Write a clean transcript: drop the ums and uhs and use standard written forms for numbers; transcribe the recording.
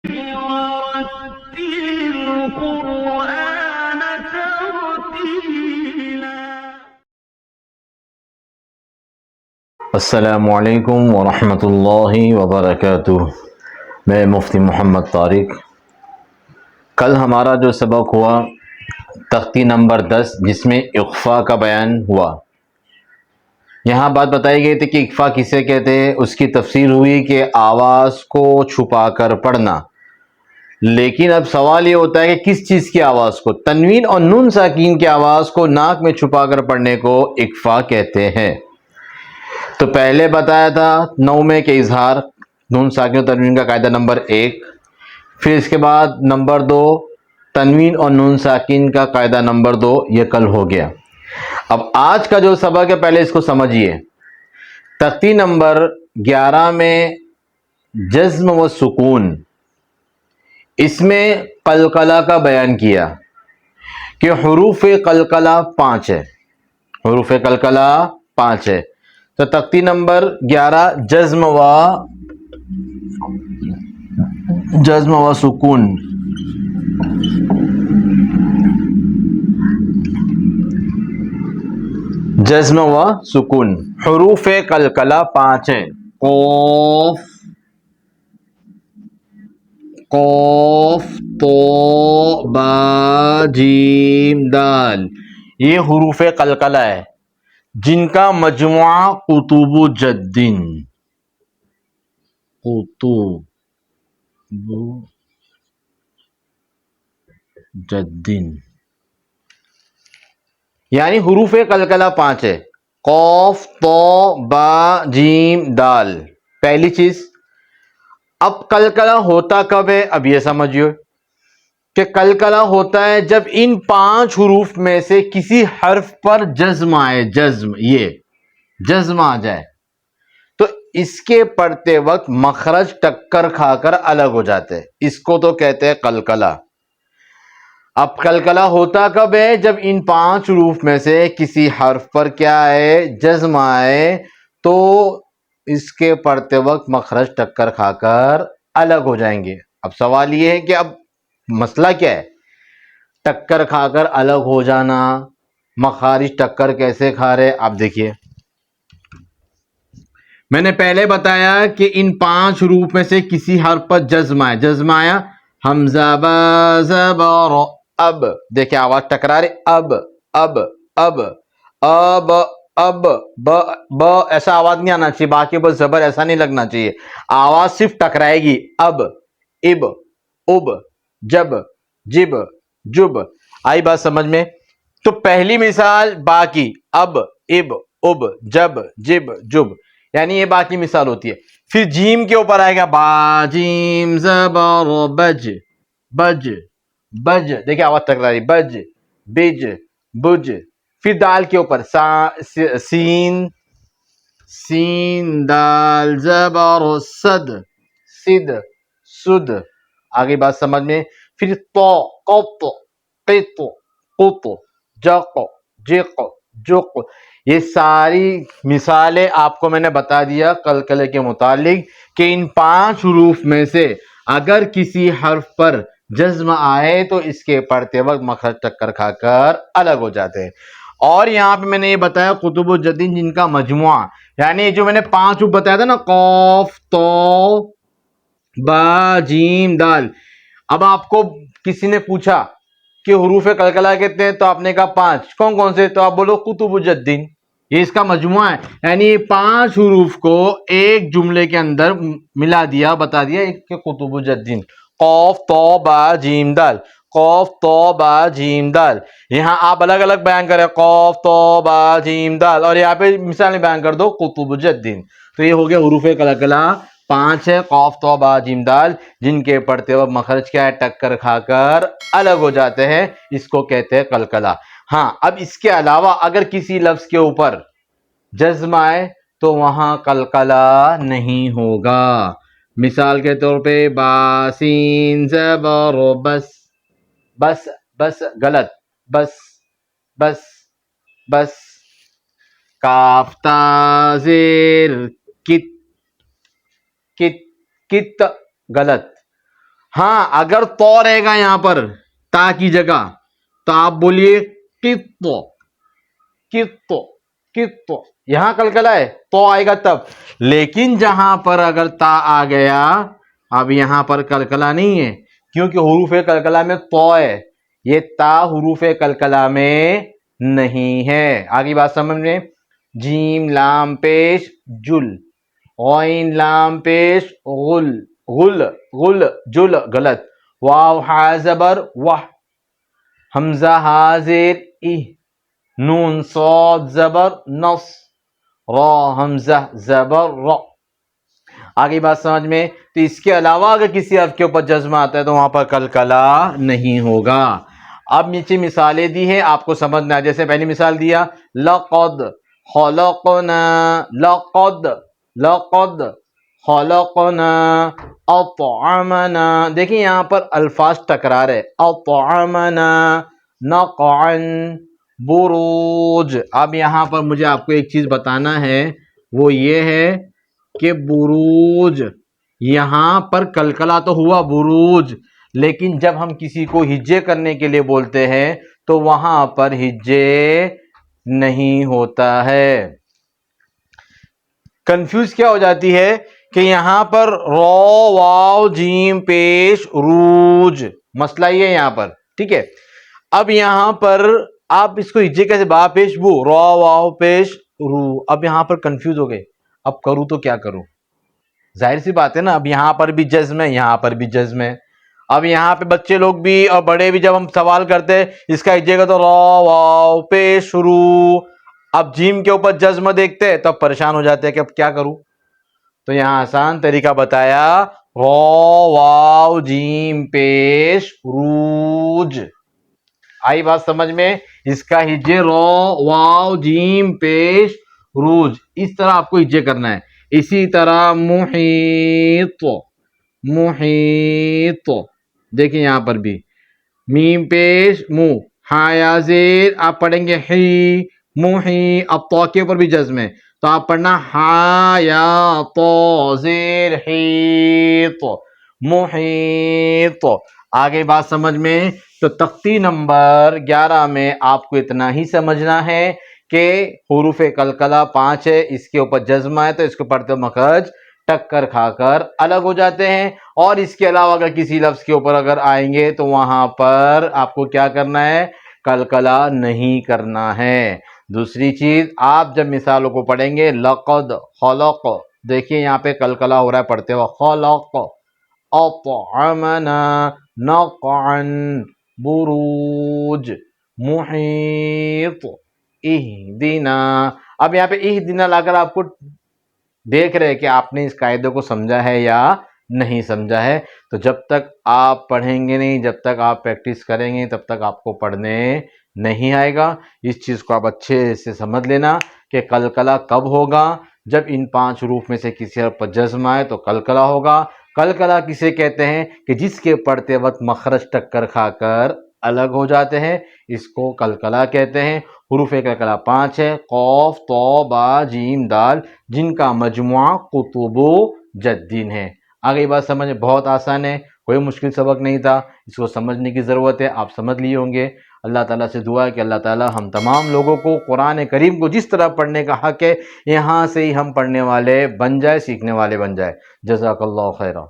ورتل القرآن ترتيلا. السلام علیکم ورحمۃ اللہ وبرکاتہ. میں مفتی محمد طارق. کل ہمارا جو سبق ہوا تختی نمبر 10 جس میں اخفا کا بیان ہوا. یہاں بات بتائی گئی تھی کہ اخفا کسے کہتے ہیں، اس کی تفسیر ہوئی کہ آواز کو چھپا کر پڑھنا. لیکن اب سوال یہ ہوتا ہے کہ کس چیز کی آواز کو؟ تنوین اور نون ساکین کی آواز کو ناک میں چھپا کر پڑھنے کو اخفا کہتے ہیں. تو پہلے بتایا تھا نومے کے اظہار نون ساکن و تنوین کا قاعدہ نمبر 1، پھر اس کے بعد نمبر 2 تنوین اور نون ساکن کا قاعدہ نمبر 2. یہ کل ہو گیا. اب آج کا جو سبق ہے پہلے اس کو سمجھیے. تختی نمبر 11 میں جزم و سکون، اس میں قلقلہ کا بیان کیا کہ حروف قلقلہ 5 ہے. حروف قلقلہ 5 ہے. تو تختی نمبر 11 جزم و سکون. جزم و سکون حروف قلقلہ 5 ہیں. قوف، قوف، تو، با، جیم، دال. یہ حروف قلقلہ ہے جن کا مجموعہ قطب جدن، قطب جدن، یعنی حروف قلقلہ 5 ہے. قوف، تو، با، جیم، دال. پہلی چیز، اب قلقلہ ہوتا کب ہے؟ اب یہ سمجھیے کہ قلقلہ ہوتا ہے جب ان 5 حروف میں سے کسی حرف پر جزم آئے. یہ جزم آ جائے تو اس کے پڑھتے وقت مخرج ٹکر کھا کر الگ ہو جاتے ہیں. اس کو تو کہتے ہیں قلقلہ. اب قلقلہ ہوتا کب ہے؟ جب ان 5 حروف میں سے کسی حرف پر کیا ہے؟ جزم آئے تو اس کے پڑھتے وقت مخرج ٹکر کھا کر الگ ہو جائیں گے. اب سوال یہ ہے کہ اب مسئلہ کیا ہے؟ ٹکر کھا کر الگ ہو جانا، مخارج ٹکر کیسے کھا رہے؟ آپ دیکھیے، میں نے پہلے بتایا کہ ان 5 حروف میں سے کسی حرف پر جزم آیا. جزم آیا حمزہ، با، زبر، اب. دیکھیں آواز ٹکرا رہی. اب، اب، اب، اب، اب، ب ایسا آواز نہیں آنا چاہیے. باقی بس زبر ایسا نہیں لگنا چاہیے. آواز صرف ٹکرائے گی. اب، اب، اب، جب، جب، جب. آئی بات سمجھ میں؟ تو پہلی مثال با کی، اب، اب، اب، جب، جب، جب، یعنی یہ با کی مثال ہوتی ہے. پھر جیم کے اوپر آئے گا با، جیم، زبر، بج، بج، بج. دیکھیں آواز ٹکرا رہی. بج، بج، بج. پھر دال کے اوپر سین، سین، دال، زبر، صد، صد، سد. آگے بات سمجھ میں؟ پھر تو، قط، قط، قط، جق، جق، جق. یہ ساری مثالیں آپ کو میں نے بتا دیا قلقلے کے متعلق کہ ان 5 حروف میں سے اگر کسی حرف پر جزم آئے تو اس کے پڑھتے وقت مخرج ٹکر کھا کر الگ ہو جاتے ہیں. اور یہاں پہ میں نے یہ بتایا قطب الجدین جن کا مجموعہ، یعنی جو میں نے 5 حروف بتایا تھا نا، قوف، تو، با، جیم، دال. اب آپ کو کسی نے پوچھا کہ حروف قلقلہ کتنے ہیں تو آپ نے کہا 5. کون کون سے؟ تو آپ بولو قطب الجدین. یہ اس کا مجموعہ ہے، یعنی 5 حروف کو ایک جملے کے اندر ملا دیا، بتا دیا ایک قطب الجدین. قوف، تو، با، جیم، دال. قوف، تو، با، جیم، دال. یہاں آپ الگ الگ بیان کریں قوف، تو، با، جیم، دال، اور یہاں پہ مثالیں بیان کر دو قطب الجدین. تو یہ ہو گیا حروف قلقلہ 5 ہے، قوف، تو، با، جیم، دال، جن کے پڑھتے وقت مخرج کیا ہے؟ ٹکر کھا کر الگ ہو جاتے ہیں. اس کو کہتے ہیں قلقلہ. ہاں، اب اس کے علاوہ اگر کسی لفظ کے اوپر جزم آئے تو وہاں قلقلہ نہیں ہوگا. مثال کے طور پہ باسین، زبر، بس. بس، بس غلط. بس، بس، بس. کاف، تا، زیر، کت، کت، کت غلط. ہاں اگر تو رہے گا یہاں پر تا کی جگہ تو آپ بولیے قط قط قط، یہاں کلکلا ہے تو آئے گا تب. لیکن جہاں پر اگر تا آ گیا اب یہاں پر کلکلا نہیں ہے کیونکہ حروف کلکلا میں تو ہے، یہ تا حروف کلکلا میں نہیں ہے. آگے بات سمجھ میں. جیم لام پیش جل، غین لام پیش غل غل غل جل غلط، واو ہا زبر واہ، حمزہ ہا زیر ای، نون صاد زبر نص، را حمزہ زبر را. آگے بات سمجھ میں. تو اس کے علاوہ اگر کسی حرف کے اوپر جزم آتا ہے تو وہاں پر کلکلا نہیں ہوگا. اب نیچے مثالیں دی ہیں آپ کو سمجھنا ہے. جیسے پہلی مثال دیا لقد خلقنا، لقد لقد خلقنا اطعمنا. دیکھیں یہاں پر الفاظ تکرار ہے. اطعمنا نقعا بروج. اب یہاں پر مجھے آپ کو ایک چیز بتانا ہے، وہ یہ ہے کہ بروج یہاں پر کلکلا تو ہوا بروج، لیکن جب ہم کسی کو ہجے کرنے کے لیے بولتے ہیں تو وہاں پر ہجے نہیں ہوتا ہے. کنفیوز کیا ہو جاتی ہے کہ یہاں پر رو واو جیم پیش روج، مسئلہ یہ ہے یہاں پر. ٹھیک ہے. اب یہاں پر آپ اس کو ہجے کیسے، با پیش بو، رو واو پیش رو. اب یہاں پر کنفیوز ہو گئے، اب کروں تو کیا کروں؟ ظاہر سی بات ہے نا، اب یہاں پر بھی جزم ہے یہاں پر بھی جزم ہے. اب یہاں پہ بچے لوگ بھی اور بڑے بھی جب ہم سوال کرتے ہیں اس کا ہجے کا تو رو واو پیش رو، اب جیم کے اوپر جزم دیکھتے ہیں تب پریشان ہو جاتے ہیں کہ اب کیا کروں. تو یہاں آسان طریقہ بتایا، رو واو جیم پیش روج. آئی بات سمجھ میں. اس کا ہجے رو واو جیم پیش روج، اس طرح آپ کو ہجے کرنا ہے. اسی طرح محیط محیط، دیکھیں یہاں پر بھی میم پیش مو، ہایا زیر آپ پڑھیں گے ہی محی. اب تو کے اوپر بھی جزم ہے تو آپ پڑھنا ہا یا تو زیر حیط محیط. آگے بات سمجھ میں. تو تختی نمبر 11 میں آپ کو اتنا ہی سمجھنا ہے کہ حروف کلکلا 5 ہے، اس کے اوپر جزم ہے تو اس کو پڑھتے مخرج ٹکر کھا کر الگ ہو جاتے ہیں. اور اس کے علاوہ اگر کسی لفظ کے اوپر اگر آئیں گے تو وہاں پر آپ کو کیا کرنا ہے، کلکلا نہیں کرنا ہے. دوسری چیز، آپ جب مثالوں کو پڑھیں گے لقد خلق، دیکھیے یہاں پہ کلکلا ہو رہا ہے پڑھتے ہوئے، خلق اطعمنا نقعا بروج محیط اہدنا. اب یہاں پہ اہدنا لا کر آپ کو دیکھ رہے کہ آپ نے اس قاعدے کو سمجھا ہے یا نہیں سمجھا ہے. تو جب تک آپ پڑھیں گے نہیں، جب تک آپ پریکٹس کریں گے تب تک آپ کو پڑھنے نہیں آئے گا. اس چیز کو آپ اچھے سے سمجھ لینا کہ کلکلا کب ہوگا، جب ان 5 حروف میں سے کسی حرف پر جزم آئے تو کلکلا ہوگا. کلکلا کسے کہتے ہیں کہ جس کے پڑھتے وقت مخرج ٹکر کھا کر الگ ہو جاتے ہیں، اس کو کلکلا کہتے ہیں. حروف کلکلا 5 ہے، قاف تو با جیم دال، جن کا مجموعہ قطب و جدین ہے. آگے بات سمجھ، بہت آسان ہے، کوئی مشکل سبق نہیں تھا. اس کو سمجھنے کی ضرورت ہے، آپ سمجھ لیے ہوں گے. اللہ تعالیٰ سے دعا ہے کہ اللہ تعالیٰ ہم تمام لوگوں کو قرآن کریم کو جس طرح پڑھنے کا حق ہے یہاں سے ہی ہم پڑھنے والے بن جائے، سیکھنے والے بن جائے. جزاک اللہ خیرہ.